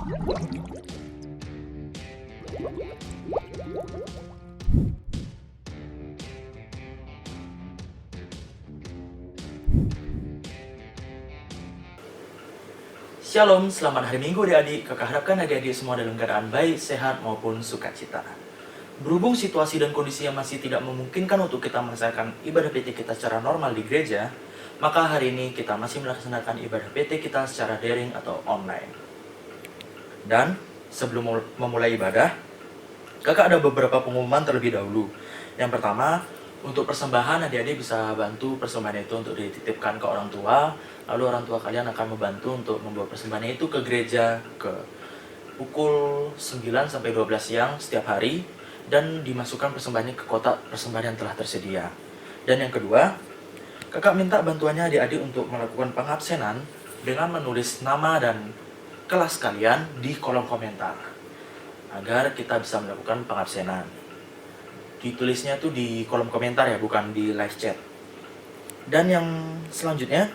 Shalom, selamat hari Minggu adik-adik. Kakak harapkan adik-adik semua dalam keadaan baik, sehat maupun sukacita. Berhubung situasi dan kondisi yang masih tidak memungkinkan untuk kita menyelesaikan ibadah PT kita secara normal di gereja, maka hari ini kita masih melaksanakan ibadah PT kita secara daring atau online. Dan sebelum memulai ibadah, kakak ada beberapa pengumuman terlebih dahulu. Yang pertama, untuk persembahan adik-adik bisa bantu persembahan itu untuk dititipkan ke orang tua. Lalu orang tua kalian akan membantu untuk membawa persembahan itu ke gereja ke pukul 9 sampai 12 siang setiap hari, dan dimasukkan persembahannya ke kotak persembahan yang telah tersedia. Dan yang kedua, kakak minta bantuannya adik-adik untuk melakukan pengabsenan dengan menulis nama dan kelas kalian di kolom komentar agar kita bisa melakukan pengabsenan. Ditulisnya tuh di kolom komentar ya, bukan di live chat. Dan yang selanjutnya,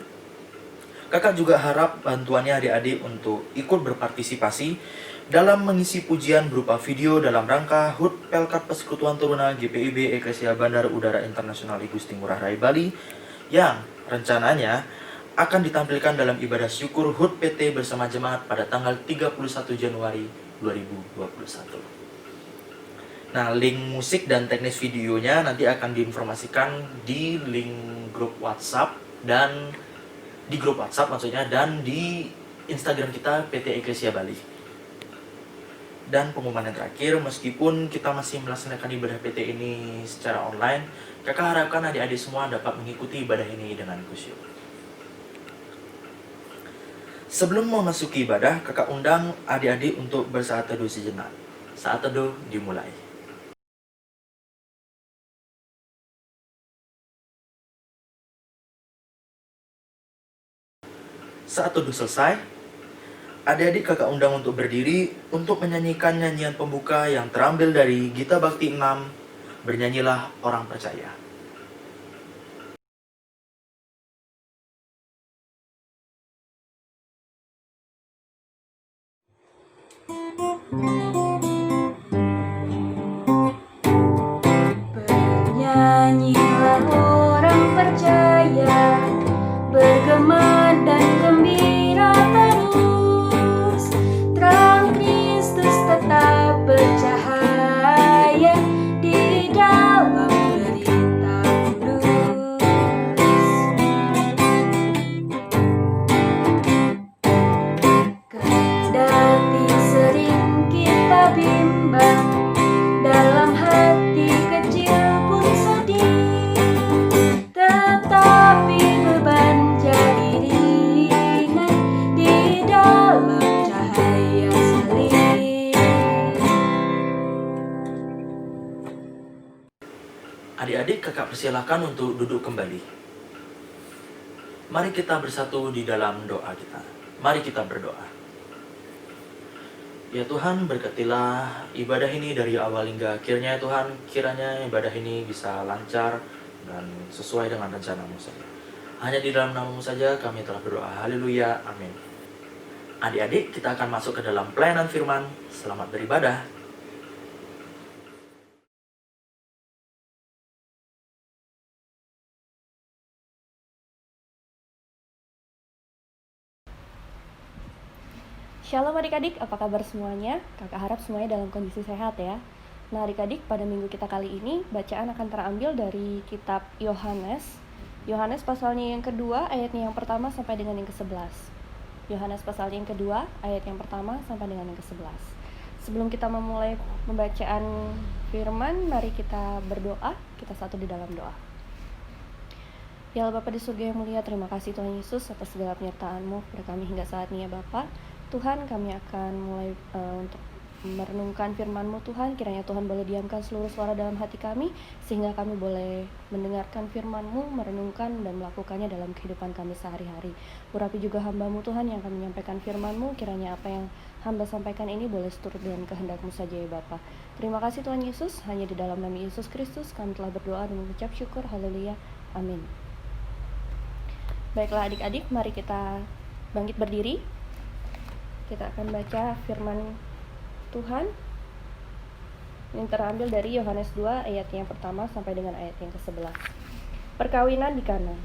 kakak juga harap bantuannya adik-adik untuk ikut berpartisipasi dalam mengisi pujian berupa video dalam rangka HUT Pelkat Persekutuan Taruna GPIB Eklesia Bandar Udara Internasional I Gusti Ngurah Rai Bali yang rencananya akan ditampilkan dalam ibadah syukur HUT PT bersama jemaat pada tanggal 31 Januari 2021. Nah, link musik dan teknis videonya nanti akan diinformasikan di link grup WhatsApp dan di grup WhatsApp maksudnya, dan di Instagram kita PT Eklesia Bali. Dan pengumuman yang terakhir, meskipun kita masih melaksanakan ibadah PT ini secara online, kakak harapkan adik-adik semua dapat mengikuti ibadah ini dengan khusyuk. Sebelum memasuki ibadah, kakak undang adik-adik untuk bersaat teduh sejenak. Saat teduh dimulai. Saat teduh selesai, adik-adik kakak undang untuk berdiri untuk menyanyikan nyanyian pembuka yang terambil dari Gita Bakti 6, Bernyanyilah Orang Percaya. Bernyanyilah orang percaya, bergema dan gembira terus, terang Kristus tetap bercahaya di dalam derita kudus. Kendati sering kita bimbang, dalam hati kecil pun sedih, tetapi beban jadi ringan di dalam cahaya salib. Adik-adik kakak persilahkan untuk duduk kembali. Mari kita bersatu di dalam doa kita. Mari kita berdoa. Ya Tuhan, berkatilah ibadah ini dari awal hingga akhirnya ya Tuhan. Kiranya ibadah ini bisa lancar dan sesuai dengan rencana-Mu saja. Hanya di dalam nama-Mu saja kami telah berdoa. Haleluya, amin. Adik-adik, kita akan masuk ke dalam pelayanan firman. Selamat beribadah. Shalom adik-adik, apa kabar semuanya? Kakak harap semuanya dalam kondisi sehat ya. Nah adik-adik, pada minggu kita kali ini, bacaan akan terambil dari kitab Yohanes. Yohanes pasalnya yang kedua, ayatnya yang pertama sampai dengan yang ke-11. Yohanes pasalnya yang kedua, ayat yang pertama sampai dengan yang ke-11. Sebelum kita memulai pembacaan firman, mari kita berdoa, kita satu di dalam doa. Ya Allah Bapa di surga yang mulia, terima kasih Tuhan Yesus atas segala penyertaan-Mu pada kami hingga saat ini ya Bapa. Tuhan, kami akan mulai untuk merenungkan firman-Mu Tuhan. Kiranya Tuhan boleh diamkan seluruh suara dalam hati kami, sehingga kami boleh mendengarkan firman-Mu, merenungkan dan melakukannya dalam kehidupan kami sehari-hari. Urapi juga hamba-Mu Tuhan yang akan menyampaikan firman-Mu. Kiranya apa yang hamba sampaikan ini boleh seturut dengan kehendak-Mu saja ya Bapa. Terima kasih Tuhan Yesus, hanya di dalam nama Yesus Kristus kami telah berdoa dan mengucap syukur. Haleluya, amin. Baiklah adik-adik, mari kita bangkit berdiri. Kita akan baca firman Tuhan yang terambil dari Yohanes 2 ayat yang pertama sampai dengan ayat yang ke-11. Perkawinan di Kana.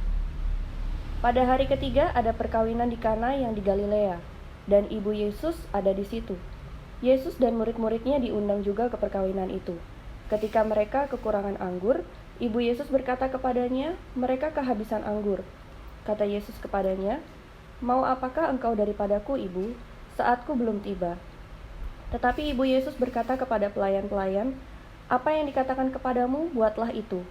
Pada hari ketiga ada perkawinan di Kana yang di Galilea, dan ibu Yesus ada di situ. Yesus dan murid-muridnya diundang juga ke perkawinan itu. Ketika mereka kekurangan anggur, ibu Yesus berkata kepadanya, "Mereka kehabisan anggur." Kata Yesus kepadanya, "Mau apakah engkau daripadaku, ibu? Saatku belum tiba." Tetapi ibu Yesus berkata kepada pelayan-pelayan, "Apa yang dikatakan kepadamu, buatlah itu."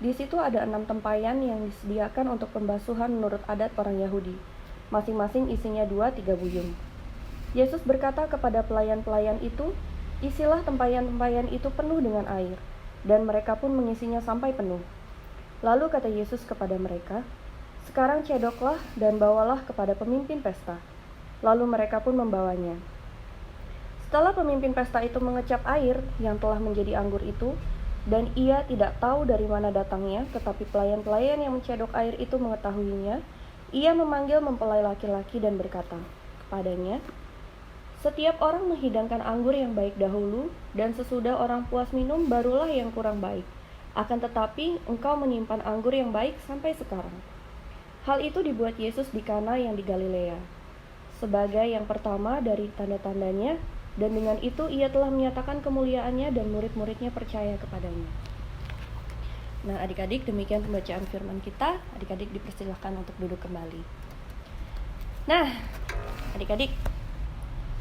Di situ ada 6 tempayan yang disediakan untuk pembasuhan menurut adat orang Yahudi. Masing-masing isinya 2-3 buyung. Yesus berkata kepada pelayan-pelayan itu, "Isilah tempayan-tempayan itu penuh dengan air." Dan mereka pun mengisinya sampai penuh. Lalu kata Yesus kepada mereka, "Sekarang cedoklah dan bawalah kepada pemimpin pesta." Lalu mereka pun membawanya. Setelah pemimpin pesta itu mengecap air yang telah menjadi anggur itu, dan ia tidak tahu dari mana datangnya, tetapi pelayan-pelayan yang mencedok air itu mengetahuinya, ia memanggil mempelai laki-laki dan berkata kepadanya, "Setiap orang menghidangkan anggur yang baik dahulu, dan sesudah orang puas minum barulah yang kurang baik. Akan tetapi engkau menyimpan anggur yang baik sampai sekarang." Hal itu dibuat Yesus di Kana yang di Galilea, sebagai yang pertama dari tanda-tandanya, dan dengan itu ia telah menyatakan kemuliaannya dan murid-muridnya percaya kepadanya. Nah, adik-adik, demikian pembacaan firman kita. Adik-adik dipersilahkan untuk duduk kembali. Nah, adik-adik,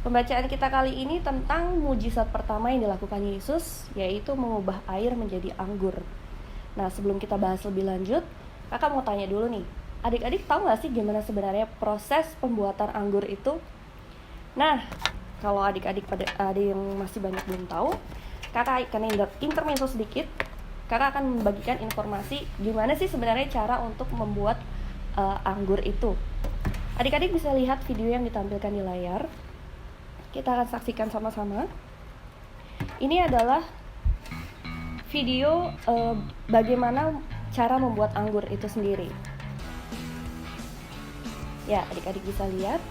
pembacaan kita kali ini tentang mujizat pertama yang dilakukan Yesus, yaitu mengubah air menjadi anggur. Nah, sebelum kita bahas lebih lanjut, kakak mau tanya dulu nih, adik-adik tahu gak sih gimana sebenarnya proses pembuatan anggur itu? Nah, kalau adik-adik ada yang masih banyak belum tahu, kakak akan intermezzo sedikit. Kakak akan membagikan informasi gimana sih sebenarnya cara untuk membuat anggur itu. Adik-adik bisa lihat video yang ditampilkan di layar. Kita akan saksikan sama-sama. Ini adalah video bagaimana cara membuat anggur itu sendiri. Ya, adik-adik bisa lihat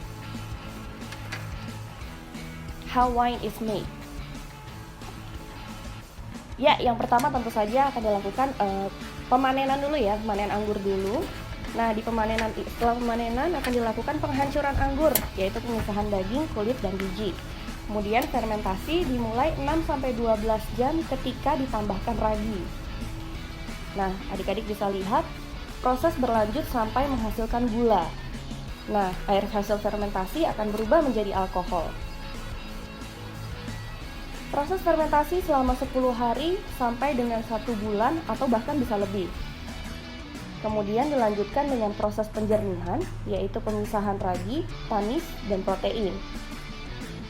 how wine is made. Ya, yang pertama tentu saja akan dilakukan pemanenan dulu ya, pemanen anggur dulu. Nah, setelah pemanenan akan dilakukan penghancuran anggur, yaitu pemisahan daging, kulit, dan biji. Kemudian fermentasi dimulai 6-12 jam ketika ditambahkan ragi. Nah, adik-adik bisa lihat proses berlanjut sampai menghasilkan gula. Nah, air hasil fermentasi akan berubah menjadi alkohol. Proses fermentasi selama 10 hari sampai dengan 1 bulan atau bahkan bisa lebih. Kemudian dilanjutkan dengan proses penjernihan, yaitu pemisahan ragi, tanis, dan protein.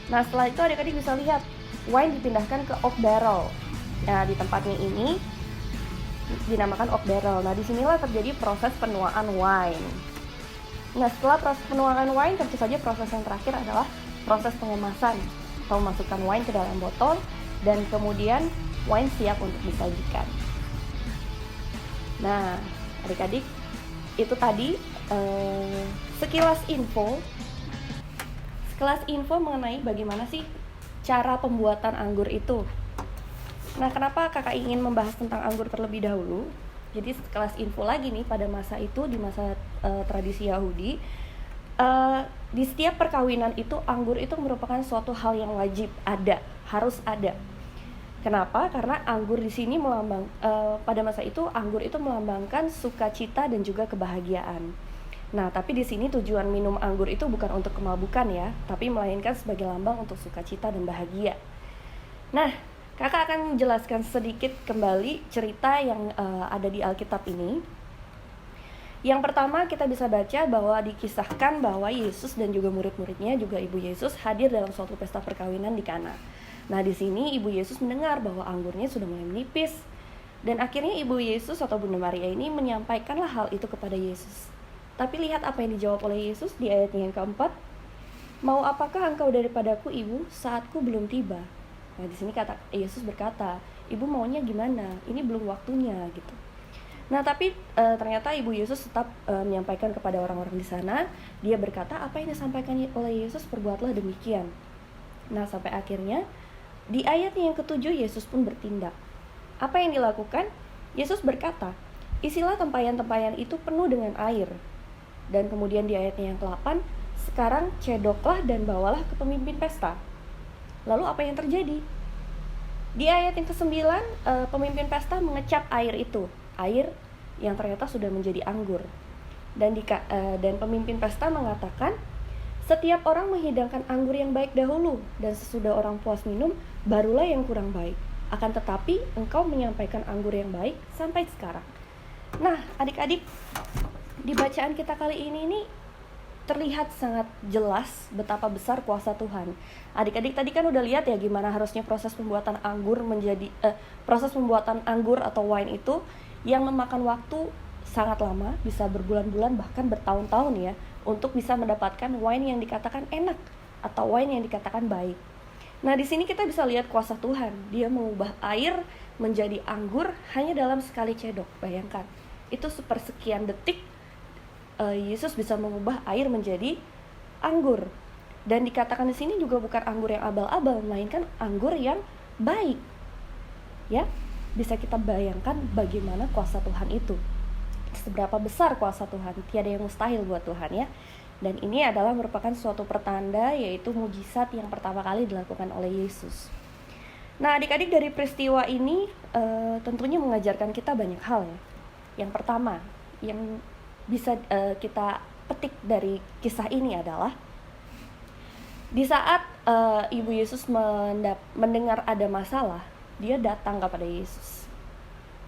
Nah, setelah itu adik-adik bisa lihat wine dipindahkan ke oak barrel. Nah, di tempatnya ini dinamakan oak barrel. Nah, disinilah terjadi proses penuaan wine. Nah, setelah proses penuaan wine, tentu saja proses yang terakhir adalah proses pengemasan, atau masukkan wine ke dalam botol, dan kemudian wine siap untuk disajikan. Nah, adik-adik, itu tadi sekilas info mengenai bagaimana sih cara pembuatan anggur itu. Nah, kenapa kakak ingin membahas tentang anggur terlebih dahulu? Jadi sekelas info lagi nih, pada masa itu, di masa tradisi Yahudi, di setiap perkawinan itu anggur itu merupakan suatu hal yang wajib ada, harus ada. Kenapa? Karena anggur di sini pada masa itu anggur itu melambangkan sukacita dan juga kebahagiaan. Nah, tapi di sini tujuan minum anggur itu bukan untuk kemabukan ya, tapi melainkan sebagai lambang untuk sukacita dan bahagia. Nah, kakak akan menjelaskan sedikit kembali cerita yang ada di Alkitab ini. Yang pertama, kita bisa baca bahwa dikisahkan bahwa Yesus dan juga murid-muridnya, juga ibu Yesus, hadir dalam suatu pesta perkawinan di Kana. Nah, di sini ibu Yesus mendengar bahwa anggurnya sudah mulai menipis. Dan akhirnya ibu Yesus atau Bunda Maria ini menyampaikanlah hal itu kepada Yesus. Tapi lihat apa yang dijawab oleh Yesus di ayatnya yang keempat. "Mau apakah engkau daripadaku, ibu? Saatku belum tiba." Nah, di sini Yesus berkata, "Ibu maunya gimana? Ini belum waktunya," gitu. Nah, tapi ternyata Ibu Yesus tetap menyampaikan kepada orang-orang di sana. Dia berkata, apa yang disampaikan oleh Yesus, perbuatlah demikian. Nah, sampai akhirnya di ayat yang ketujuh Yesus pun bertindak. Apa yang dilakukan? Yesus berkata, isilah tempayan-tempayan itu penuh dengan air. Dan kemudian di ayatnya yang ke-8, sekarang cedoklah dan bawalah ke pemimpin pesta. Lalu apa yang terjadi? Di ayat yang ke-9, pemimpin pesta mengecap air itu. Air yang ternyata sudah menjadi anggur. Dan pemimpin pesta mengatakan, setiap orang menghidangkan anggur yang baik dahulu, dan sesudah orang puas minum, barulah yang kurang baik. Akan tetapi engkau menyampaikan anggur yang baik sampai sekarang. Nah, adik-adik, di bacaan kita kali ini terlihat sangat jelas betapa besar kuasa Tuhan. Adik-adik tadi kan udah lihat ya gimana harusnya proses pembuatan anggur atau wine itu yang memakan waktu sangat lama, bisa berbulan-bulan bahkan bertahun-tahun ya, untuk bisa mendapatkan wine yang dikatakan enak atau wine yang dikatakan baik. Nah, di sini kita bisa lihat kuasa Tuhan. Dia mengubah air menjadi anggur hanya dalam sekali cedok. Bayangkan, itu sepersekian detik Yesus bisa mengubah air menjadi anggur. Dan dikatakan di sini juga bukan anggur yang abal-abal, melainkan anggur yang baik. Ya, bisa kita bayangkan bagaimana kuasa Tuhan itu. Seberapa besar kuasa Tuhan, tiada yang mustahil buat Tuhan ya. Dan ini adalah merupakan suatu pertanda, yaitu mujizat yang pertama kali dilakukan oleh Yesus. Nah, adik-adik, dari peristiwa ini tentunya mengajarkan kita banyak hal ya. Yang pertama, yang bisa kita petik dari kisah ini adalah di saat Ibu Yesus mendengar ada masalah, dia datang kepada Yesus.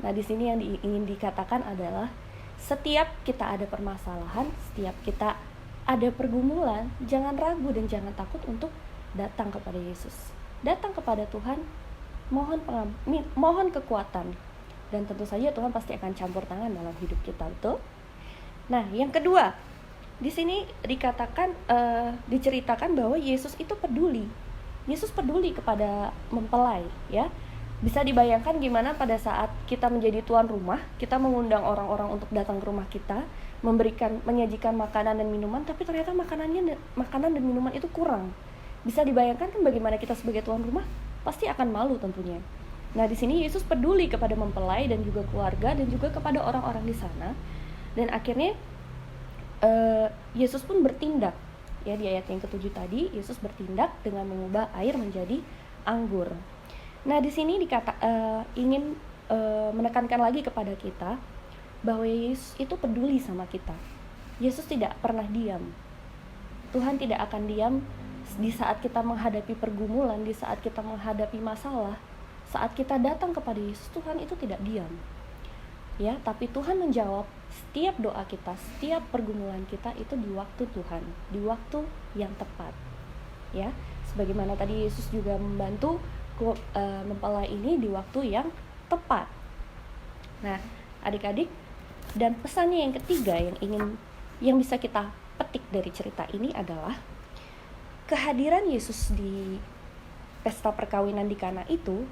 Nah, di sini yang ingin dikatakan adalah setiap kita ada permasalahan, setiap kita ada pergumulan, jangan ragu dan jangan takut untuk datang kepada Yesus. Datang kepada Tuhan, mohon kekuatan. Dan tentu saja Tuhan pasti akan campur tangan dalam hidup kita, betul? Nah, yang kedua, di sini diceritakan bahwa Yesus itu peduli. Yesus peduli kepada mempelai, ya. Bisa dibayangkan gimana pada saat kita menjadi tuan rumah, kita mengundang orang-orang untuk datang ke rumah kita, menyajikan makanan dan minuman, tapi ternyata makanan dan minuman itu kurang. Bisa dibayangkan kan bagaimana kita sebagai tuan rumah pasti akan malu tentunya. Nah, di sini Yesus peduli kepada mempelai dan juga keluarga dan juga kepada orang-orang di sana. Dan akhirnya Yesus pun bertindak. Ya, di ayat yang ke-7 tadi Yesus bertindak dengan mengubah air menjadi anggur. Nah, di sini ingin menekankan lagi kepada kita bahwa Yesus itu peduli sama kita. Yesus tidak pernah diam. Tuhan tidak akan diam di saat kita menghadapi pergumulan, di saat kita menghadapi masalah. Saat kita datang kepada Yesus, Tuhan itu tidak diam. Ya, tapi Tuhan menjawab setiap doa kita, setiap pergumulan kita itu di waktu Tuhan, di waktu yang tepat. Ya, sebagaimana tadi Yesus juga membantu mempelai ini di waktu yang tepat. Nah, adik-adik, dan pesannya yang ketiga yang bisa kita petik dari cerita ini adalah kehadiran Yesus di pesta perkawinan di Kana itu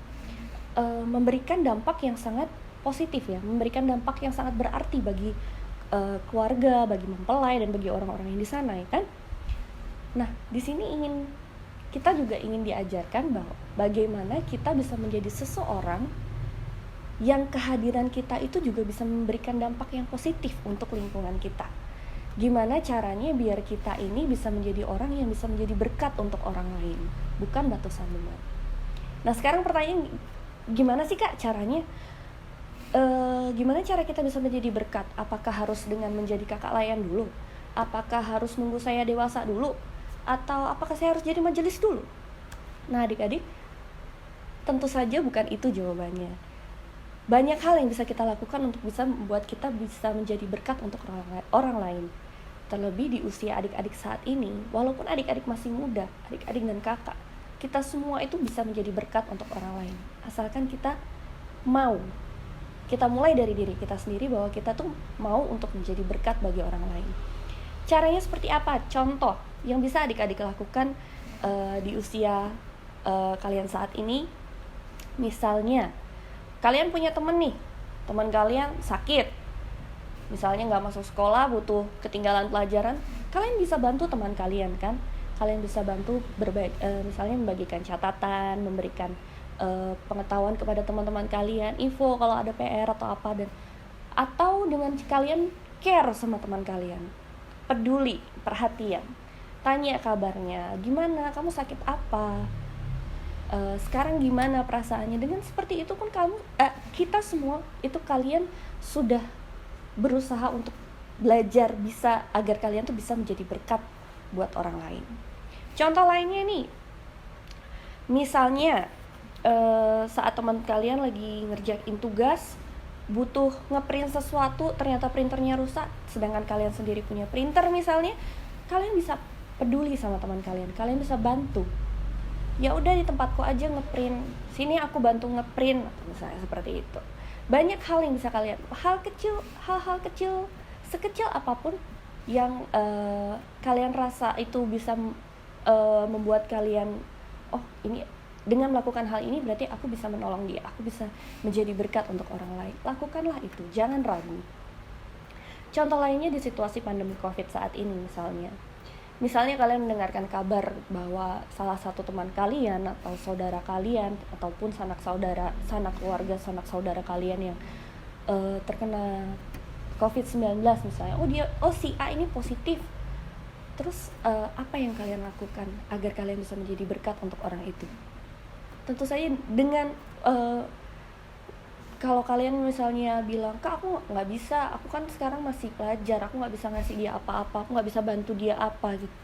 memberikan dampak yang sangat positif ya, memberikan dampak yang sangat berarti bagi keluarga, bagi mempelai dan bagi orang-orang yang di sana, ya kan? Nah, di sini kita juga ingin diajarkan bahwa bagaimana kita bisa menjadi seseorang yang kehadiran kita itu juga bisa memberikan dampak yang positif untuk lingkungan kita. Gimana caranya biar kita ini bisa menjadi orang yang bisa menjadi berkat untuk orang lain, bukan batu sandungan. Nah, sekarang pertanyaan, gimana sih Kak caranya? Gimana cara kita bisa menjadi berkat? Apakah harus dengan menjadi kakak layan dulu? Apakah harus nunggu saya dewasa dulu? Atau apakah saya harus jadi majelis dulu? Nah, adik-adik, tentu saja bukan itu jawabannya. Banyak hal yang bisa kita lakukan untuk bisa membuat kita bisa menjadi berkat untuk orang lain. Terlebih di usia adik-adik saat ini, walaupun adik-adik masih muda, adik-adik dan kakak, kita semua itu bisa menjadi berkat untuk orang lain. Asalkan kita mau. Kita mulai dari diri kita sendiri bahwa kita tuh mau untuk menjadi berkat bagi orang lain. Caranya seperti apa? Contoh yang bisa adik-adik lakukan di usia kalian saat ini. Misalnya, kalian punya teman nih, teman kalian sakit, Misalnya nggak masuk sekolah, butuh ketinggalan pelajaran, kalian bisa bantu teman kalian kan. Kalian bisa bantu misalnya membagikan catatan, memberikan pengetahuan kepada teman-teman kalian, info kalau ada PR atau apa, atau dengan kalian care sama teman kalian, peduli, perhatian, tanya kabarnya, gimana, kamu sakit apa, sekarang gimana perasaannya. Dengan seperti itu pun kita semua itu kalian sudah berusaha untuk belajar bisa agar kalian tuh bisa menjadi berkat buat orang lain. Contoh lainnya nih, misalnya saat teman kalian lagi ngerjain tugas, butuh ngeprint sesuatu, ternyata printernya rusak, sedangkan kalian sendiri punya printer misalnya, kalian bisa peduli sama teman kalian, kalian bisa bantu. Ya udah di tempatku aja ngeprint, sini aku bantu ngeprint, misalnya seperti itu. Banyak hal yang bisa kalian, hal-hal kecil, sekecil apapun yang kalian rasa itu bisa membuat kalian, oh ini dengan melakukan hal ini berarti aku bisa menolong dia, aku bisa menjadi berkat untuk orang lain. Lakukanlah itu, jangan ragu. Contoh lainnya di situasi pandemi COVID saat ini misalnya kalian mendengarkan kabar bahwa salah satu teman kalian atau saudara kalian ataupun sanak keluarga sanak saudara kalian yang terkena COVID-19 misalnya, si A ini positif. Terus apa yang kalian lakukan agar kalian bisa menjadi berkat untuk orang itu? Tentu saja dengan kalau kalian misalnya bilang, Kak aku nggak bisa, aku kan sekarang masih pelajar, aku nggak bisa ngasih dia apa-apa, aku nggak bisa bantu dia apa gitu.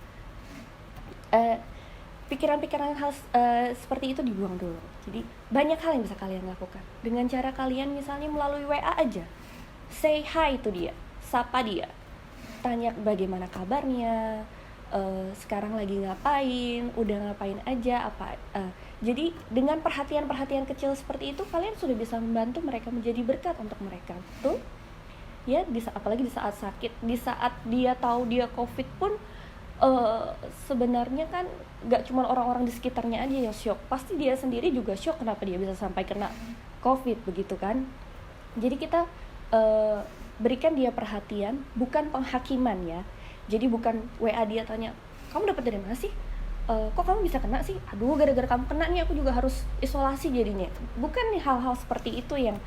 Pikiran-pikiran hal seperti itu dibuang dulu. Jadi banyak hal yang bisa kalian lakukan dengan cara kalian misalnya melalui WA aja, say hi to dia, sapa dia, tanya bagaimana kabarnya, sekarang lagi ngapain, udah ngapain aja apa. Jadi dengan perhatian-perhatian kecil seperti itu kalian sudah bisa membantu mereka menjadi berkat untuk mereka. Betul? Ya, apalagi di saat sakit, di saat dia tahu dia COVID pun sebenarnya kan gak cuma orang-orang di sekitarnya aja yang shock, pasti dia sendiri juga shock kenapa dia bisa sampai kena COVID begitu kan. Jadi kita berikan dia perhatian, bukan penghakiman ya. Jadi bukan WA dia tanya, kamu dapat dari mana sih? Kok kamu bisa kena sih? Aduh, gara-gara kamu kena nih aku juga harus isolasi jadinya. Bukan nih hal-hal seperti itu yang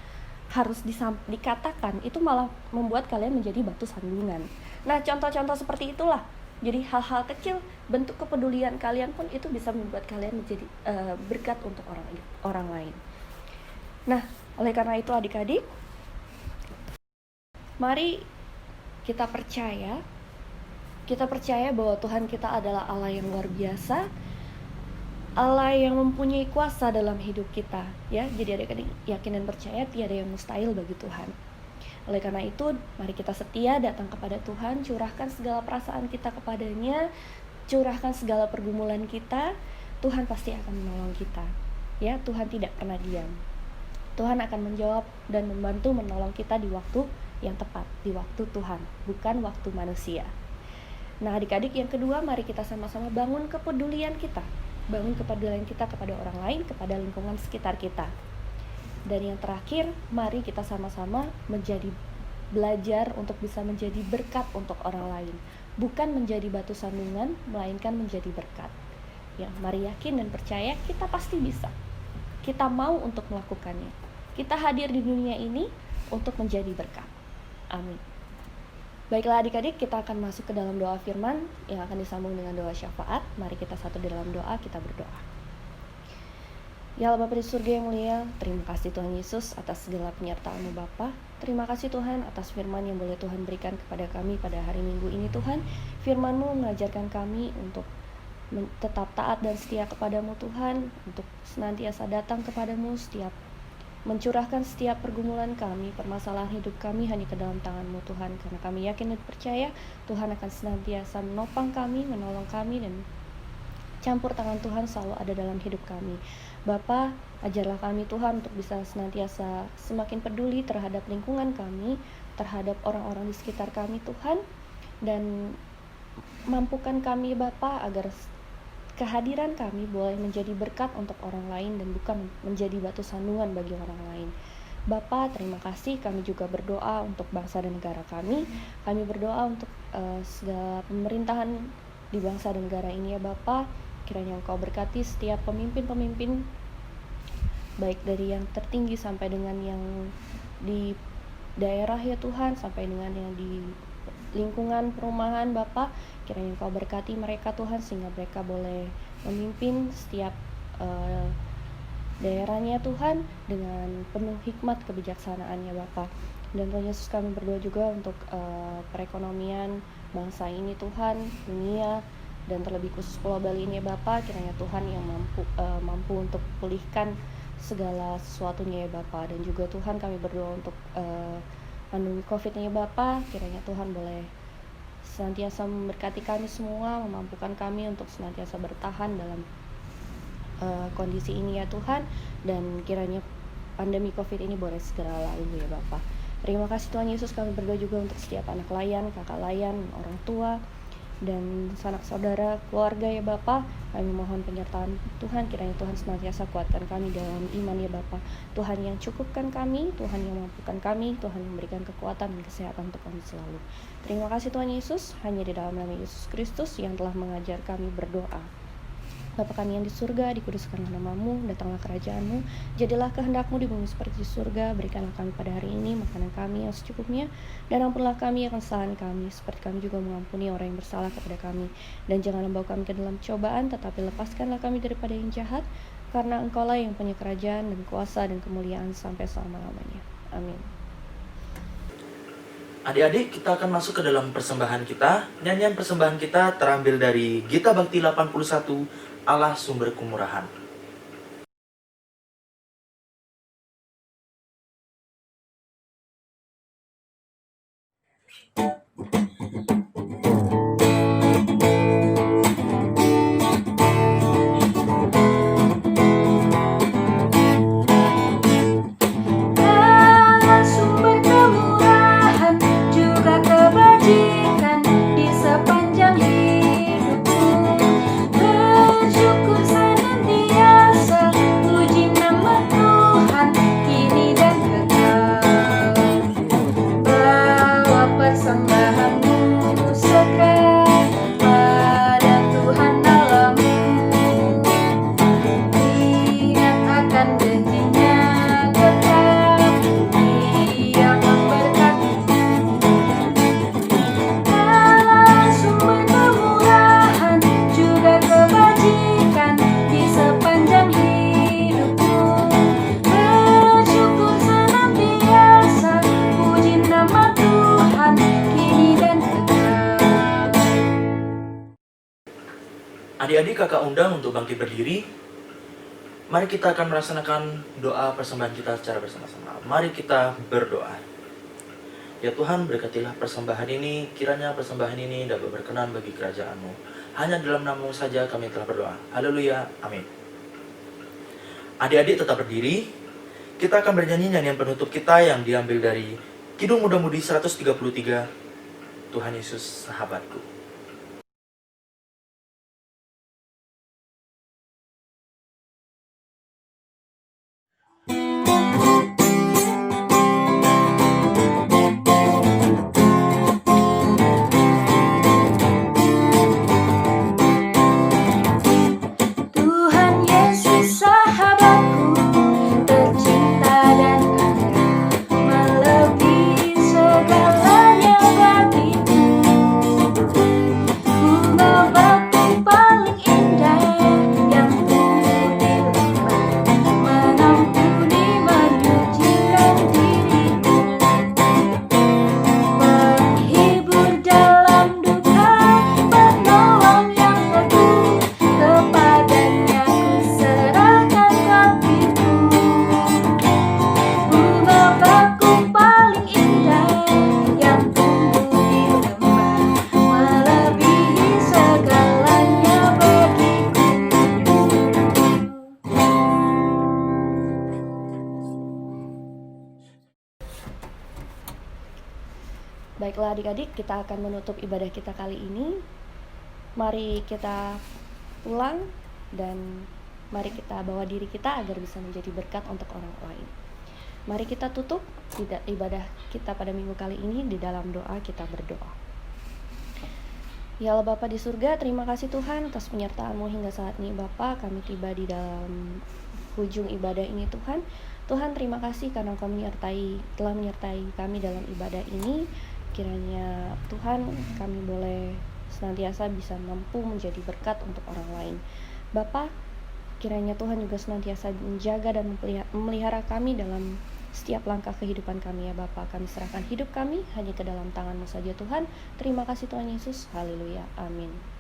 harus dikatakan, itu malah membuat kalian menjadi batu sandungan. Nah, contoh-contoh seperti itulah. Jadi hal-hal kecil, bentuk kepedulian kalian pun itu bisa membuat kalian menjadi berkat untuk orang lain. Nah, oleh karena itu adik-adik, mari kita percaya bahwa Tuhan kita adalah Allah yang luar biasa, Allah yang mempunyai kuasa dalam hidup kita, ya. Jadi adik-adik yakin dan percaya tiada yang mustahil bagi Tuhan. Oleh karena itu, mari kita setia datang kepada Tuhan, curahkan segala perasaan kita kepadanya, curahkan segala pergumulan kita. Tuhan pasti akan menolong kita. Ya, Tuhan tidak pernah diam. Tuhan akan menjawab dan membantu menolong kita di waktu yang tepat, di waktu Tuhan, bukan waktu manusia. Nah, adik-adik, yang kedua, mari kita sama-sama bangun kepedulian kita. Bangun kepedulian kita kepada orang lain, kepada lingkungan sekitar kita. Dan yang terakhir, mari kita sama-sama belajar untuk bisa menjadi berkat untuk orang lain. Bukan menjadi batu sandungan, melainkan menjadi berkat. Ya, mari yakin dan percaya kita pasti bisa. Kita mau untuk melakukannya. Kita hadir di dunia ini untuk menjadi berkat. Amin. Baiklah adik-adik, kita akan masuk ke dalam doa firman yang akan disambung dengan doa syafaat. Mari kita satu di dalam doa, kita berdoa. Ya Allah Bapa di surga yang mulia, terima kasih Tuhan Yesus atas segala penyertaan-Mu Bapa. Terima kasih Tuhan atas firman yang boleh Tuhan berikan kepada kami pada hari Minggu ini Tuhan. Firman-Mu mengajarkan kami untuk tetap taat dan setia kepadamu Tuhan, untuk senantiasa datang kepadamu mencurahkan setiap pergumulan kami, permasalahan hidup kami hanya ke dalam tangan-Mu Tuhan, karena kami yakin dan percaya Tuhan akan senantiasa menopang kami, menolong kami, dan campur tangan Tuhan selalu ada dalam hidup kami. Bapa, ajarlah kami Tuhan untuk bisa senantiasa semakin peduli terhadap lingkungan kami, terhadap orang-orang di sekitar kami Tuhan, dan mampukan kami Bapa agar kehadiran kami boleh menjadi berkat untuk orang lain dan bukan menjadi batu sandungan bagi orang lain. Bapa, terima kasih. Kami juga berdoa untuk bangsa dan negara kami. Kami berdoa untuk segala pemerintahan di bangsa dan negara ini ya Bapa. Kiranya Engkau berkati setiap pemimpin-pemimpin, baik dari yang tertinggi sampai dengan yang di daerah ya Tuhan, sampai dengan yang di lingkungan perumahan Bapa. Kiranya Engkau berkati mereka Tuhan, sehingga mereka boleh memimpin setiap daerahnya Tuhan dengan penuh hikmat kebijaksanaannya Bapa. Dan Tuhan Yesus, kami berdoa juga untuk perekonomian bangsa ini Tuhan, dunia, dan terlebih khusus Pulau Bali ini ya Bapa. Kiranya Tuhan yang mampu untuk pulihkan segala sesuatunya ya Bapa. Dan juga Tuhan, kami berdoa untuk pandemi COVID ini ya Bapa. Kiranya Tuhan boleh senantiasa memberkati kami semua, memampukan kami untuk senantiasa bertahan dalam kondisi ini ya Tuhan, dan kiranya pandemi COVID ini boleh segera lalu ya Bapa. Terima kasih Tuhan Yesus. Kami berdoa juga untuk setiap anak layan, kakak layan, orang tua, dan sanak saudara, keluarga ya Bapa. Kami mohon penyertaan Tuhan, kiranya Tuhan senantiasa kuatkan kami dalam iman ya Bapa. Tuhan yang cukupkan kami, Tuhan yang mampukan kami, Tuhan yang memberikan kekuatan dan kesehatan untuk kami selalu. Terima kasih Tuhan Yesus, hanya di dalam nama Yesus Kristus yang telah mengajar kami berdoa. Bapa kami yang di surga, dikuduskanlah namamu, datanglah kerajaanmu, jadilah kehendakmu di bumi seperti di surga. Berikanlah kami pada hari ini makanan kami yang secukupnya, dan ampunilah kami akan kesalahan kami, seperti kami juga mengampuni orang yang bersalah kepada kami. Dan jangan membawa kami ke dalam cobaan, tetapi lepaskanlah kami daripada yang jahat, karena Engkaulah yang punya kerajaan dan kuasa dan kemuliaan sampai selama-lamanya. Amin. Adik-adik, kita akan masuk ke dalam persembahan kita. Nyanyian persembahan kita terambil dari Gita Bakti 81, Allah Sumber Kemurahan. Allah sumber kemurahan juga kebajikan di sepanjang hidupku. Bersyukur senantiasa, puji nama Tuhan kini dan kekal. Bawa persembahanmu segera pada Tuhan Allahmu. Ingat akan janjinya tetap, Dia memberkati. Allah sumber kemurahan juga kebajikan di sepanjang hidupku. Bersyukur senantiasa, puji nama Tuhan kini dan kekal. Adik-adik, kakak undang untuk bangkit berdiri. Mari kita akan melaksanakan doa persembahan kita secara bersama-sama. Mari kita berdoa. Ya Tuhan, berkatilah persembahan ini. Kiranya persembahan ini dapat berkenan bagi kerajaan-Mu. Hanya dalam nama-Mu saja kami telah berdoa. Haleluya, amin. Adik-adik tetap berdiri. Kita akan bernyanyi nyanyian penutup kita yang diambil dari Kidung Muda-Mudi 133, Tuhan Yesus Sahabatku. Tuhan Yesus sahabatku, tercinta dan kaya, melebihi segalanya bagiku. Bunga batu paling indah yang tumbuh di lembah, mengampuni menyucikan diriku. Penghibur dalam duka, penolong yang teguh, kepadanya ku serahkan hatiku. Bunga bakung paling indah yang tumbuh di lembah, melebihi segalanya bagiku. Baiklah adik-adik, kita akan menutup ibadah kita kali ini. Mari kita pulang dan mari kita bawa diri kita agar bisa menjadi berkat untuk orang lain. Mari kita tutup ibadah kita pada minggu kali ini di dalam doa. Kita berdoa. Ya Allah Bapa di surga, terima kasih Tuhan atas penyertaan-Mu hingga saat ini Bapa. Kami tiba di dalam ujung ibadah ini Tuhan. Tuhan terima kasih karena Engkau telah menyertai kami dalam ibadah ini. Kiranya Tuhan kami boleh senantiasa bisa mampu menjadi berkat untuk orang lain. Bapa, kiranya Tuhan juga senantiasa menjaga dan memelihara kami dalam setiap langkah kehidupan kami ya Bapa. Kami serahkan hidup kami hanya ke dalam tangan-Mu saja Tuhan. Terima kasih Tuhan Yesus. Haleluya. Amin.